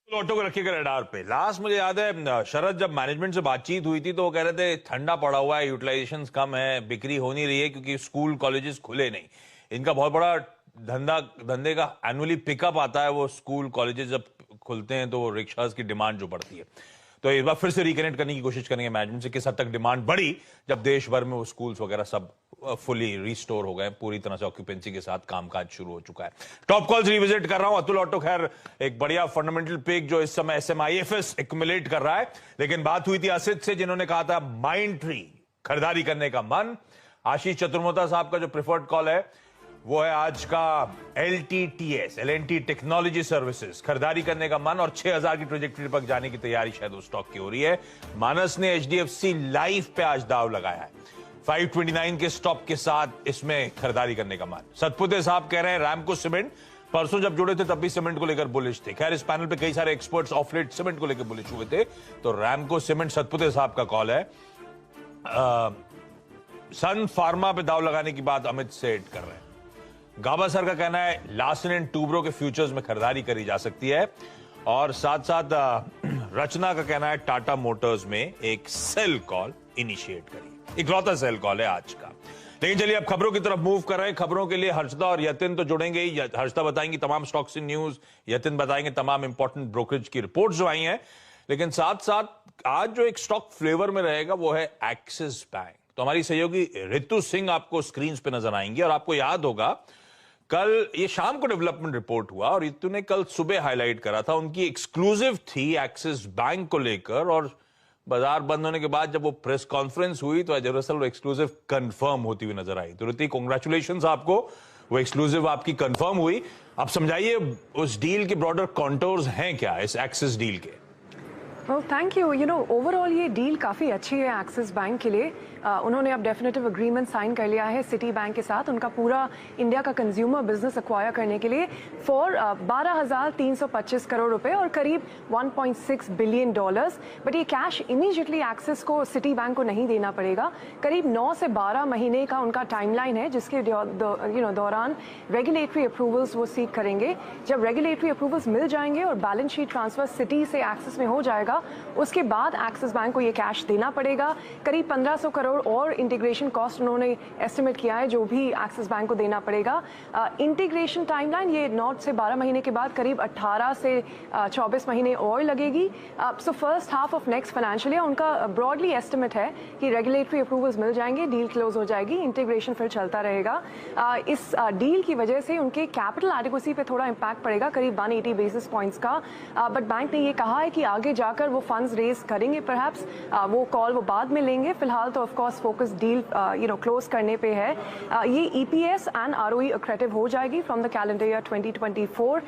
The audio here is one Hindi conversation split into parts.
ऑटो को रखिएगा रडार पे। लास्ट मुझे याद है शरद जब मैनेजमेंट से बातचीत हुई थी तो वो कह रहे थे ठंडा पड़ा हुआ है, यूटिलाइजेशन कम है, बिक्री हो नहीं रही है क्योंकि स्कूल कॉलेजेस खुले नहीं। इनका बहुत बड़ा धंधे का एनुअली पिकअप आता है, वो स्कूल कॉलेजेस जब खुलते हैं तो रिक्शास की डिमांड जो बढ़ती है। तो इस बार फिर से रिकनेक्ट करने की कोशिश करेंगे मैनेजमेंट से, किस हद तक डिमांड बढ़ी जब देश भर में वो स्कूल्स वगैरह सब फुली रिस्टोर हो गए, पूरी तरह से ऑक्यूपेंसी के साथ कामकाज शुरू हो चुका है। टॉप कॉल्स रिविजिट कर रहा हूं। अतुल ऑटो खैर एक बढ़िया फंडामेंटल पिक जो इस समय SMIFS एक्युमुलेट कर रहा है, लेकिन बात हुई थी असित से जिन्होंने कहा था माइंड ट्री खरीदारी करने का मन। आशीष चतुर्मोता साहब का जो प्रेफर्ड कॉल है वो है आज का LTTS, L&T टेक्नोलॉजी सर्विसेज, खरीदारी करने का मन और 6000 की ट्रेजेक्टरी पर जाने की तैयारी शायद उस स्टॉक की हो रही है। मानस ने HDFC लाइफ पे आज दाव लगाया है 529 के स्टॉप के साथ, इसमें खरीदारी करने का मन। सतपुते साहब कह रहे हैं रैमको सीमेंट, परसों जब जुड़े थे तब भी सीमेंट को लेकर बुलिश थे। खैर इस पैनल पे कई सारे एक्सपर्ट्स ऑफ लेट सीमेंट को लेकर बुलिश हुए थे, तो रैमको सीमेंट सतपुते साहब का कॉल है। सन फार्मा पे दाव लगाने की बात अमित सेठ कर रहे हैं। गाबा सर का कहना है लार्सन एंड टूब्रो के फ्यूचर्स में खरीदारी करी जा सकती है, और साथ साथ रचना का कहना है टाटा मोटर्स में एक सेल कॉल इनिशिएट करी। इकलौता सेल कॉल है आज का। लेकिन चलिए अब खबरों की तरफ मूव कर रहे हैं। खबरों के लिए हर्षदा और यतिन तो जुड़ेंगे ही। हर्षदा बताएंगी तमाम स्टॉक्स इन न्यूज, यतिन बताएंगे तमाम इंपॉर्टेंट ब्रोकरेज की रिपोर्ट्स जो आई हैं। लेकिन साथ साथ आज जो एक स्टॉक फ्लेवर में रहेगा वो है एक्सिस बैंक। तो हमारी सहयोगी रितु सिंह आपको स्क्रीन पे नजर आएंगी, और आपको याद होगा कल ये शाम को डेवलपमेंट रिपोर्ट हुआ और रितु ने कल सुबह हाईलाइट करा था, उनकी एक्सक्लूसिव थी एक्सिस बैंक को लेकर, और बाजार बंद होने के बाद जब वो प्रेस कॉन्फ्रेंस हुई तो दरअसल वो एक्सक्लूसिव कंफर्म होती हुई नजर आई। तो रितु कांग्रेचुलेशंस आपको, वो एक्सक्लूसिव आपकी कंफर्म हुई। अब समझाइए उस डील के ब्रॉडर कॉन्टोर्स हैं क्या इस एक्सिस डील के? Well thank you. ओवरऑल ये डील काफ़ी अच्छी है एक्सिस बैंक के लिए। उन्होंने अब डेफिनेटिव एग्रीमेंट साइन कर लिया है सिटी बैंक के साथ, उनका पूरा इंडिया का कंज्यूमर बिजनेस एक्वायर करने के लिए फॉर 12,325 करोड़ रुपए और करीब $1.6 बिलियन। बट ये कैश इमीडिएटली एक्सिस को सिटी बैंक को नहीं देना पड़ेगा। करीब 9 से 12 महीने का उनका टाइमलाइन है, जिसके दौरान रेगुलेटरी अप्रूवल्स वो सीक करेंगे। जब रेगुलेटरी अप्रूवल्स मिल जाएंगे और बैलेंस शीट ट्रांसफर सिटी से एक्सिस में हो जाएगा, उसके बाद एक्सिस बैंक को ये कैश देना पड़ेगा। करीब 1500 करोड़ और इंटीग्रेशन कॉस्ट उन्होंने एस्टिमेट किया है जो भी एक्सिस बैंक को देना पड़ेगा। इंटीग्रेशन टाइमलाइन ये 9 से 12 महीने के बाद करीब 18 से 24 महीने और लगेगी। So first half of next financial year उनका ब्रॉडली एस्टिमेट है कि रेगुलेटरी अप्रूवल्स मिल जाएंगे, डील क्लोज हो जाएगी, इंटीग्रेशन फिर चलता रहेगा। इस डील की वजह से उनके कैपिटल एडिक्वेसी पे थोड़ा इंपैक्ट पड़ेगा, करीब 180 बेसिस पॉइंट्स का। बट बैंक ने ये कहा है कि आगे जाकर वो फंड्स रेज करेंगे, परहैप्स वो कॉल वो बाद में लेंगे। फिलहाल तो ऑफकोर्स फोकस डील क्लोज करने पे है। ये EPS एंड ROE एक्रेटिव हो जाएगी from the calendar year 2024।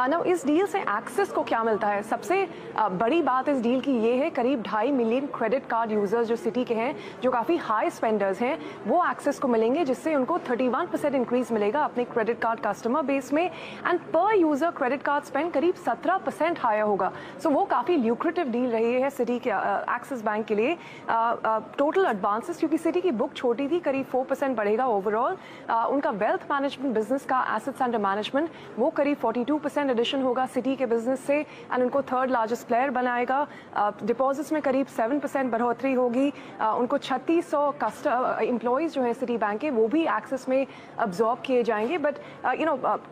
Now इस डील से एक्सिस को क्या मिलता है? सबसे बड़ी बात इस डील की ये है, करीब 2.5 मिलियन क्रेडिट कार्ड यूजर्स जो सिटी के हैं, जो काफ़ी हाई स्पेंडर्स हैं, वो एक्सिस को मिलेंगे, जिससे उनको 31% इंक्रीज मिलेगा अपने क्रेडिट कार्ड कस्टमर बेस में। एंड पर यूजर क्रेडिट कार्ड स्पेंड करीब 17% हायर होगा। सो वो काफ़ी ल्यूक्रेटिव डील रही है सिटी के एक्सिस बैंक के लिए। टोटल एडवांसेस, क्योंकि सिटी की बुक छोटी थी, करीब 4% बढ़ेगा ओवरऑल। उनका वेल्थ मैनेजमेंट बिजनेस का एसेट्स अंडर मैनेजमेंट वो करीब 42% एडिशन होगा सिटी के बिजनेस से, एंड उनको थर्ड लार्जेस्ट प्लेयर बनाएगा। डिपॉजिट्स में करीब 7% बढ़ोतरी होगी। उनको 3600 एम्प्लॉयज़ जो है सिटी बैंक के, वो भी एक्सेस में अब्जॉर्ब किए जाएंगे। बट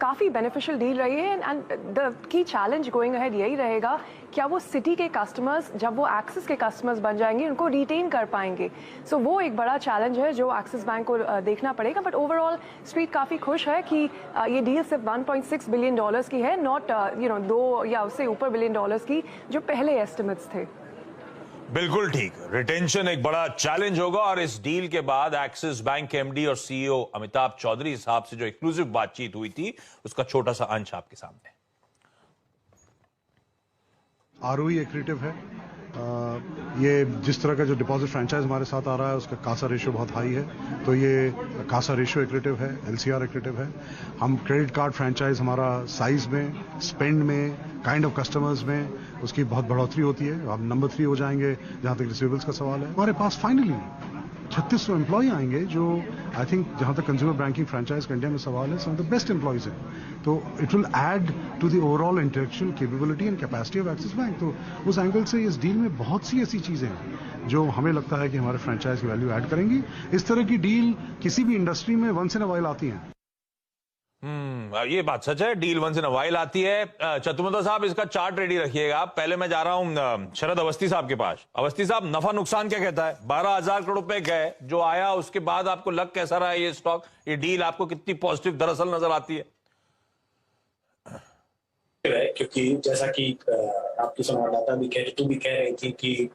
काफ़ी बेनिफिशियल डील रही है, and the key challenge going ahead यही रहेगा, क्या वो सिटी के कस्टमर्स जब वो एक्सिस के कस्टमर्स बन जाएंगे उनको रिटेन कर पाएंगे? सो वो एक बड़ा चैलेंज है जो एक्सिस बैंक को देखना पड़ेगा। बट ओवरऑल स्ट्रीट काफ़ी खुश है कि ये डील सिर्फ $1.6 बिलियन की है, नॉट 2 या उससे ऊपर बिलियन डॉलर्स की जो पहले एस्टिमेट्स थे। बिल्कुल ठीक, रिटेंशन एक बड़ा चैलेंज होगा। और इस डील के बाद एक्सिस बैंक के MD और CEO अमिताभ चौधरी साहब से जो एक्सक्लूसिव बातचीत हुई थी, उसका छोटा सा अंश आपके सामने। ROE एक्रेटिव है। ये जिस तरह का जो डिपॉजिट फ्रेंचाइज हमारे साथ आ रहा है उसका कासा रेशियो बहुत हाई है, तो ये कासा रेशियो एक्रेटिव है, LCR एक्रेटिव है। हम क्रेडिट कार्ड फ्रेंचाइज हमारा साइज में, स्पेंड में, काइंड ऑफ कस्टमर्स में उसकी बहुत बढ़ोतरी होती है। अब नंबर 3 हो जाएंगे जहां तक रिसीवेबल्स का सवाल है। हमारे पास फाइनली 3600 एम्प्लॉय आएंगे जो आई थिंक जहां तक कंज्यूमर बैंकिंग फ्रेंचाइज का इंडिया में सवाल है, some of the best employees हैं। तो it will add to the overall intellectual capability and capacity of Axis bank. तो उस एंगल से इस डील में बहुत सी ऐसी चीजें हैं जो हमें लगता है कि हमारे फ्रेंचाइज की वैल्यू ऐड करेंगी। इस तरह की डील किसी भी इंडस्ट्री में वंस इन अ वाइल आती हैं। ये बात सच है, deal once in a while आती है। चतुर्वेदी साहब, इसका चार्ट रेडी रखिएगा। पहले मैं जा रहा हूं शरद अवस्थी साहब के पास। अवस्थी साहब, नफा नुकसान क्या कहता है? 12,000 करोड़ रुपए गए, जो आया उसके बाद आपको लग कैसा रहा है ये स्टॉक, ये डील आपको कितनी पॉजिटिव दरअसल नजर आती है? क्योंकि जैसा कि आपकी संवाददाता भी कह रही थी कि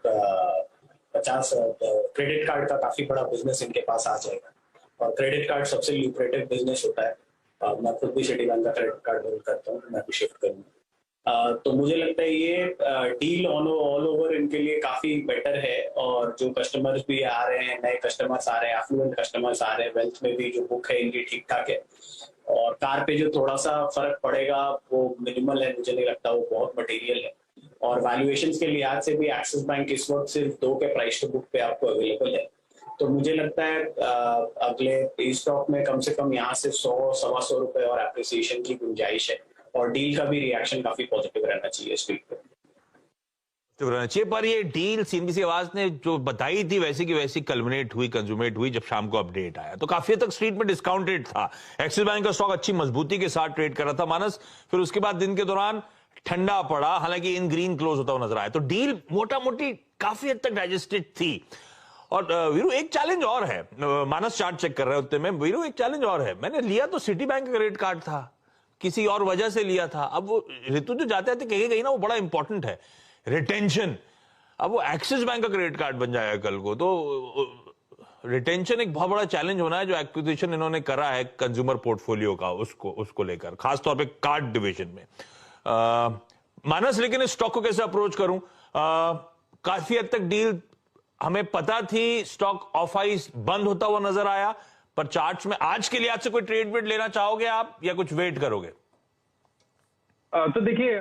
50 क्रेडिट कार्ड का काफी बड़ा बिजनेस इनके पास आ जाएगा, और क्रेडिट कार्ड सबसे ल्यूक्रेटिव बिजनेस होता है। मैं खुद भी सिटी बैंक का क्रेडिट कार्ड होल्ड करता हूँ, मैं भी शिफ्ट करूंगा। तो मुझे लगता है ये डील ऑल ओवर इनके लिए काफी बेटर है, और जो कस्टमर्स भी आ रहे हैं, नए कस्टमर्स आ रहे हैं, एफ्लुएंट कस्टमर्स आ रहे हैं, वेल्थ में भी जो बुक है इनकी ठीक ठाक है। और कार पे जो थोड़ा सा फर्क पड़ेगा वो मिनिमल है, मुझे नहीं लगता वो बहुत मटेरियल है। और वैल्यूएशंस के लिहाज से भी एक्सिस बैंक इस वक्त सिर्फ 2 के प्राइस टू बुक पे आपको अवेलेबल है। तो मुझे लगता है अगले स्टॉक में कम से कम यहाँ से 100-125 रुपए और एप्रिसिएशन की गुंजाइश है, और डील का भी रिएक्शन काफी पॉजिटिव रहना चाहिए स्ट्रीट पे। पर ये डील सीएनबीसी आवाज ने जो बताई थी वैसी की वैसी कल्मिनेट हुई, कंज्यूमेट हुई जब शाम को अपडेट आया, तो काफी हद तक स्ट्रीट में डिस्काउंटेड था। एक्सिस बैंक का स्टॉक अच्छी मजबूती के साथ ट्रेड कर रहा था मानस, फिर उसके बाद दिन के दौरान ठंडा पड़ा, हालांकि इन ग्रीन क्लोज होता हुआ नजर आया। तो डील मोटा मोटी काफी हद तक डाइजेस्टेड थी। और वीरू, एक चैलेंज और है, मानस चार्ट चेक कर रहे होते में, वीरू एक चैलेंज और है, मैंने लिया तो सिटी बैंक का क्रेडिट कार्ड था, किसी और वजह से लिया था। अब वो ऋतु जो जाते आते कहीं ना वो बड़ा इंपॉर्टेंट है, रिटेंशन। अब वो एक्सिस बैंक का क्रेडिट कार्ड बन जाएगा कल को, तो रिटेंशन एक बहुत बड़ा चैलेंज होना है। जो एक्विजिशन इन्होंने करा है कंज्यूमर पोर्टफोलियो का, उसको लेकर खासतौर पे कार्ड डिवीजन में। मानस, लेकिन इस स्टॉक को कैसे अप्रोच करूं? काफी हद तक डील हमें पता थी, स्टॉक ऑफ आइस बंद होता हुआ नजर आया, पर चार्ट्स में आज के लिए आज से कोई ट्रेड वेड लेना चाहोगे आप, या कुछ वेट करोगे? तो देखिए,